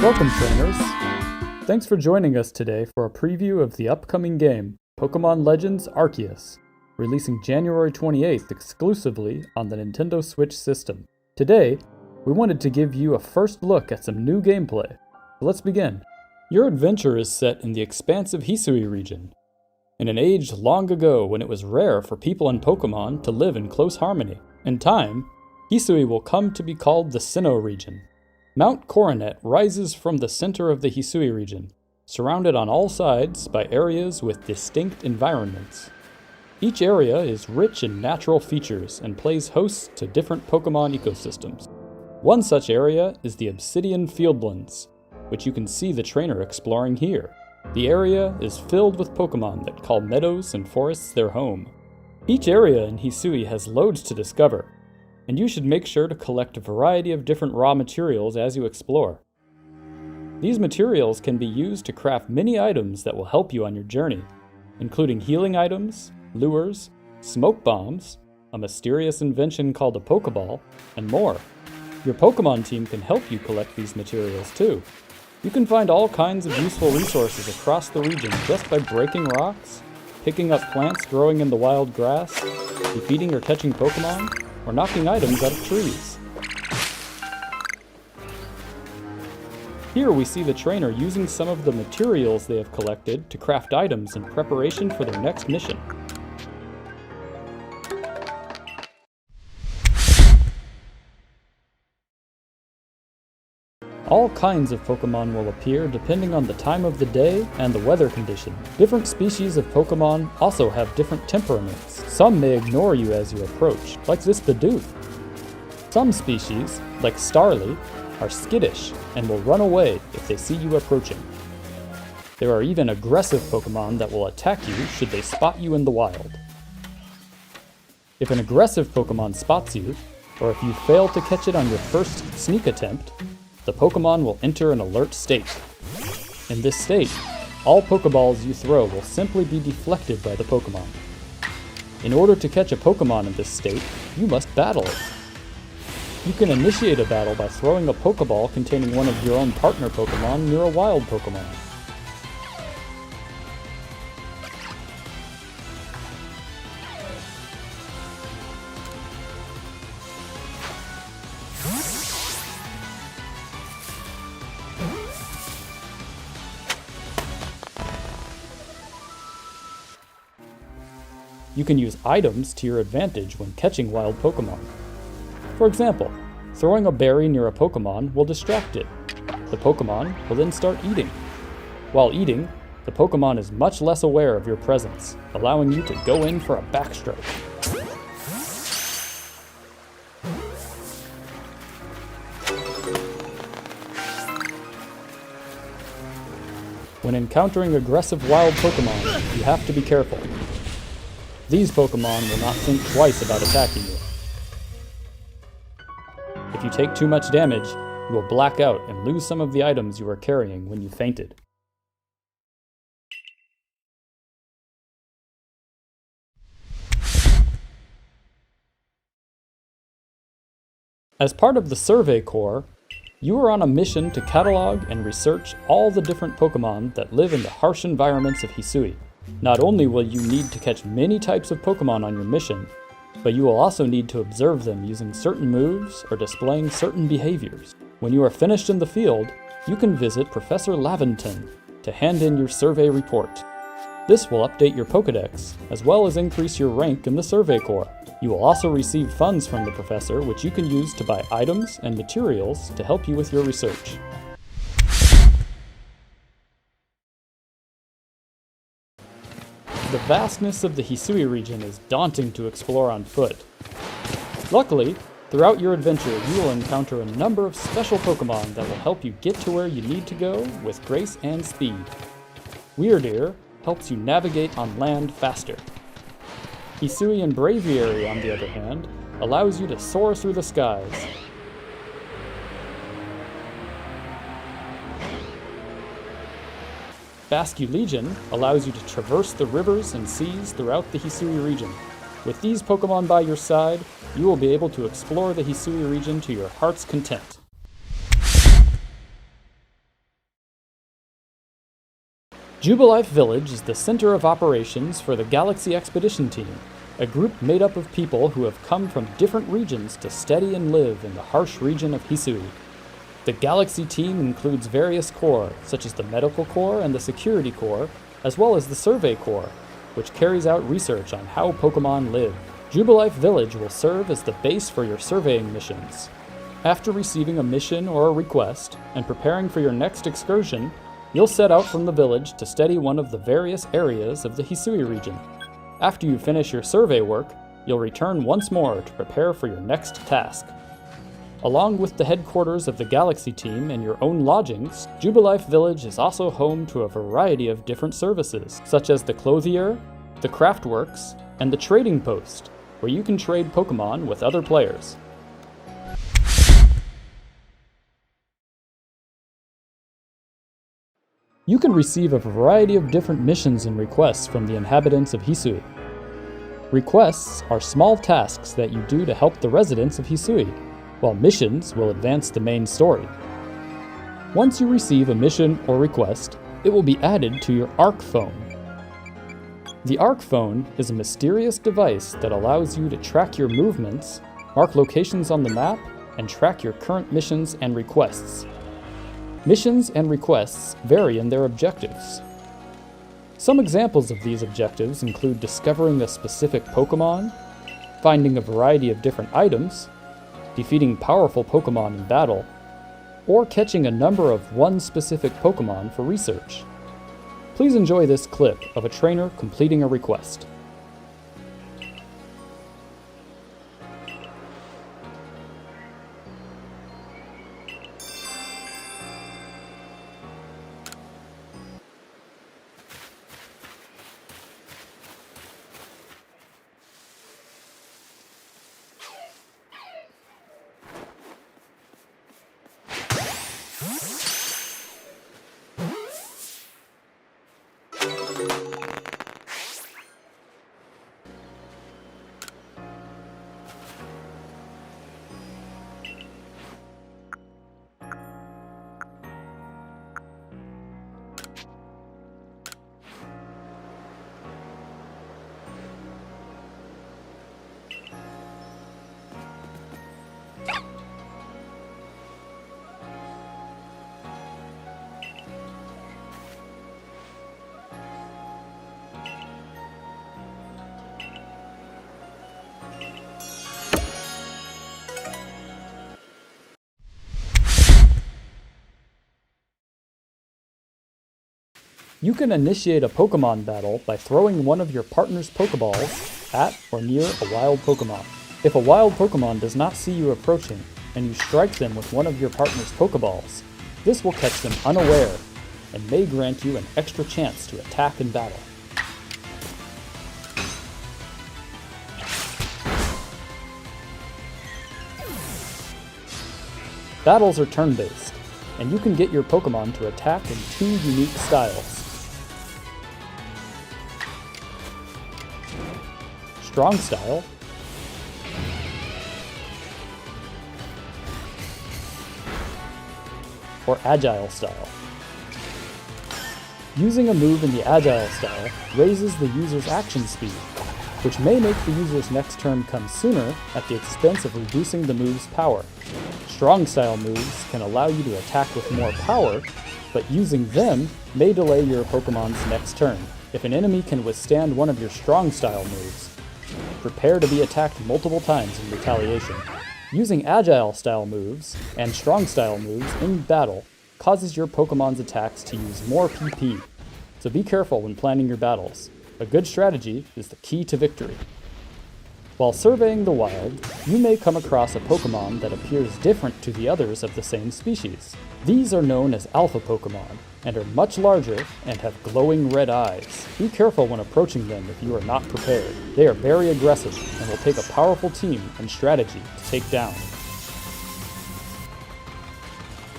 Welcome, trainers! Thanks for joining us today for a preview of the upcoming game, Pokémon Legends Arceus, releasing January 28th exclusively on the Nintendo Switch system. Today, we wanted to give you a first look at some new gameplay. So let's begin. Your adventure is set in the expansive Hisui region, in an age long ago when it was rare for people and Pokémon to live in close harmony. In time, Hisui will come to be called the Sinnoh region. Mount Coronet rises from the center of the Hisui region, surrounded on all sides by areas with distinct environments. Each area is rich in natural features and plays host to different Pokémon ecosystems. One such area is the Obsidian Fieldlands, which you can see the trainer exploring here. The area is filled with Pokémon that call meadows and forests their home. Each area in Hisui has loads to discover, and you should make sure to collect a variety of different raw materials as you explore. These materials can be used to craft many items that will help you on your journey, including healing items, lures, smoke bombs, a mysterious invention called a Pokeball, and more. Your Pokémon team can help you collect these materials too. You can find all kinds of useful resources across the region just by breaking rocks, picking up plants growing in the wild grass, defeating or catching Pokémon, or knocking items out of trees. Here we see the trainer using some of the materials they have collected to craft items in preparation for their next mission. All kinds of Pokémon will appear depending on the time of the day and the weather condition. Different species of Pokémon also have different temperaments. Some may ignore you as you approach, like this Bidoof. Some species, like Starly, are skittish and will run away if they see you approaching. There are even aggressive Pokémon that will attack you should they spot you in the wild. If an aggressive Pokémon spots you, or if you fail to catch it on your first sneak attempt, the Pokémon will enter an alert state. In this state, all Pokeballs you throw will simply be deflected by the Pokémon. In order to catch a Pokémon in this state, you must battle it. You can initiate a battle by throwing a Pokeball containing one of your own partner Pokémon near a wild Pokémon. You can use items to your advantage when catching wild Pokémon. For example, throwing a berry near a Pokémon will distract it. The Pokémon will then start eating. While eating, the Pokémon is much less aware of your presence, allowing you to go in for a backstrike. When encountering aggressive wild Pokémon, you have to be careful. These Pokémon will not think twice about attacking you. If you take too much damage, you will black out and lose some of the items you were carrying when you fainted. As part of the Survey Corps, you are on a mission to catalog and research all the different Pokémon that live in the harsh environments of Hisui. Not only will you need to catch many types of Pokémon on your mission, but you will also need to observe them using certain moves or displaying certain behaviors. When you are finished in the field, you can visit Professor Laventon to hand in your survey report. This will update your Pokédex, as well as increase your rank in the Survey Corps. You will also receive funds from the professor, which you can use to buy items and materials to help you with your research. The vastness of the Hisui region is daunting to explore on foot. Luckily, throughout your adventure, you will encounter a number of special Pokémon that will help you get to where you need to go with grace and speed. Weirdeer helps you navigate on land faster. Hisui and Braviary, on the other hand, allows you to soar through the skies. Basque Legion allows you to traverse the rivers and seas throughout the Hisui region. With these Pokémon by your side, you will be able to explore the Hisui region to your heart's content. Jubilife Village is the center of operations for the Galaxy Expedition Team, a group made up of people who have come from different regions to study and live in the harsh region of Hisui. The Galaxy Team includes various corps, such as the Medical Corps and the Security Corps, as well as the Survey Corps, which carries out research on how Pokémon live. Jubilife Village will serve as the base for your surveying missions. After receiving a mission or a request, and preparing for your next excursion, you'll set out from the village to study one of the various areas of the Hisui region. After you finish your survey work, you'll return once more to prepare for your next task. Along with the headquarters of the Galaxy Team and your own lodgings, Jubilife Village is also home to a variety of different services, such as the Clothier, the Craftworks, and the Trading Post, where you can trade Pokémon with other players. You can receive a variety of different missions and requests from the inhabitants of Hisui. Requests are small tasks that you do to help the residents of Hisui, while missions will advance the main story. Once you receive a mission or request, it will be added to your Arc Phone. The Arc Phone is a mysterious device that allows you to track your movements, mark locations on the map, and track your current missions and requests. Missions and requests vary in their objectives. Some examples of these objectives include discovering a specific Pokémon, finding a variety of different items, defeating powerful Pokémon in battle, or catching a number of one specific Pokémon for research. Please enjoy this clip of a trainer completing a request. You can initiate a Pokémon battle by throwing one of your partner's Pokeballs at or near a wild Pokémon. If a wild Pokémon does not see you approaching, and you strike them with one of your partner's Pokeballs, this will catch them unaware and may grant you an extra chance to attack in battle. Battles are turn-based, and you can get your Pokémon to attack in 2 unique styles. Strong Style or Agile Style. Using a move in the Agile Style raises the user's action speed, which may make the user's next turn come sooner at the expense of reducing the move's power. Strong Style moves can allow you to attack with more power, but using them may delay your Pokémon's next turn. If an enemy can withstand one of your Strong Style moves, prepare to be attacked multiple times in retaliation. Using Agile Style moves and Strong Style moves in battle causes your Pokémon's attacks to use more PP, so be careful when planning your battles. A good strategy is the key to victory. While surveying the wild, you may come across a Pokémon that appears different to the others of the same species. These are known as Alpha Pokémon, and are much larger and have glowing red eyes. Be careful when approaching them if you are not prepared. They are very aggressive and will take a powerful team and strategy to take down.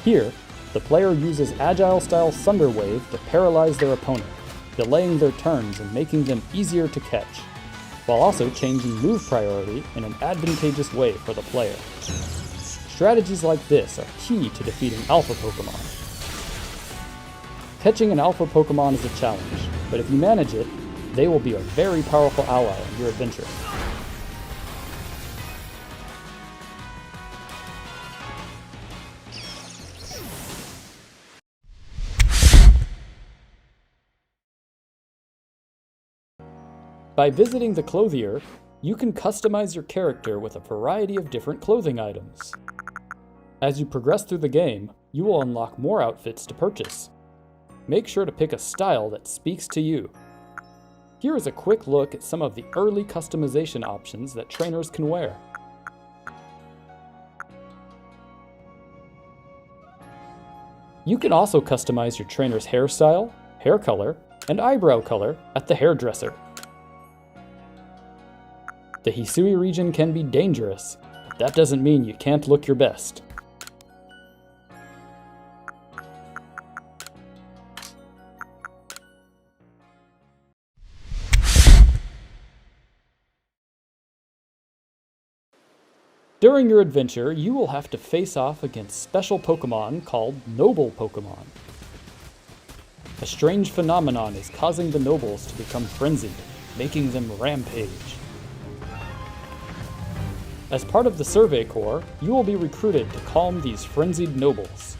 Here, the player uses Agile Style Thunder Wave to paralyze their opponent, delaying their turns and making them easier to catch, while also changing move priority in an advantageous way for the player. Strategies like this are key to defeating Alpha Pokémon. Catching an Alpha Pokémon is a challenge, but if you manage it, they will be a very powerful ally in your adventure. By visiting the clothier, you can customize your character with a variety of different clothing items. As you progress through the game, you will unlock more outfits to purchase. Make sure to pick a style that speaks to you. Here is a quick look at some of the early customization options that trainers can wear. You can also customize your trainer's hairstyle, hair color, and eyebrow color at the hairdresser. The Hisui region can be dangerous, but that doesn't mean you can't look your best. During your adventure, you will have to face off against special Pokémon called Noble Pokémon. A strange phenomenon is causing the nobles to become frenzied, making them rampage. As part of the Survey Corps, you will be recruited to calm these frenzied nobles.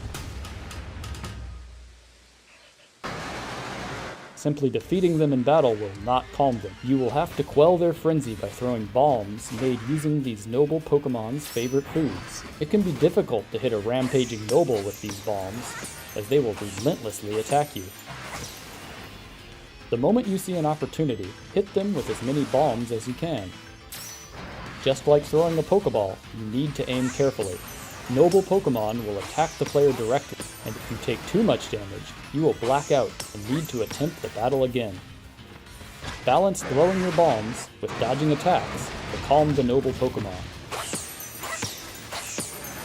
Simply defeating them in battle will not calm them. You will have to quell their frenzy by throwing bombs made using these noble Pokemon's favorite foods. It can be difficult to hit a rampaging noble with these bombs, as they will relentlessly attack you. The moment you see an opportunity, hit them with as many bombs as you can. Just like throwing a Pokeball, you need to aim carefully. Noble Pokemon will attack the player directly, and if you take too much damage, you will black out and need to attempt the battle again. Balance throwing your bombs with dodging attacks to calm the noble Pokemon.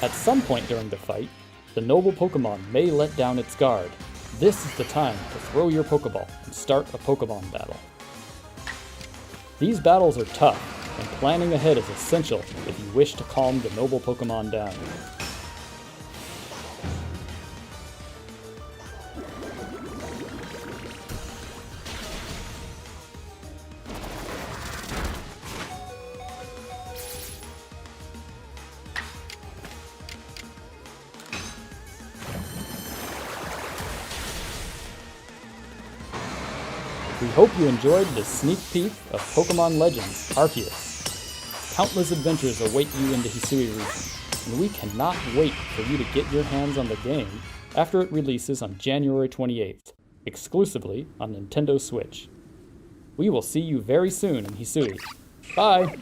At some point during the fight, the noble Pokemon may let down its guard. This is the time to throw your Pokeball and start a Pokemon battle. These battles are tough, and planning ahead is essential if you wish to calm the noble Pokemon down. We hope you enjoyed this sneak peek of Pokémon Legends Arceus. Countless adventures await you in the Hisui region, and we cannot wait for you to get your hands on the game after it releases on January 28th. exclusively on Nintendo Switch. We will see you very soon in Hisui. Bye!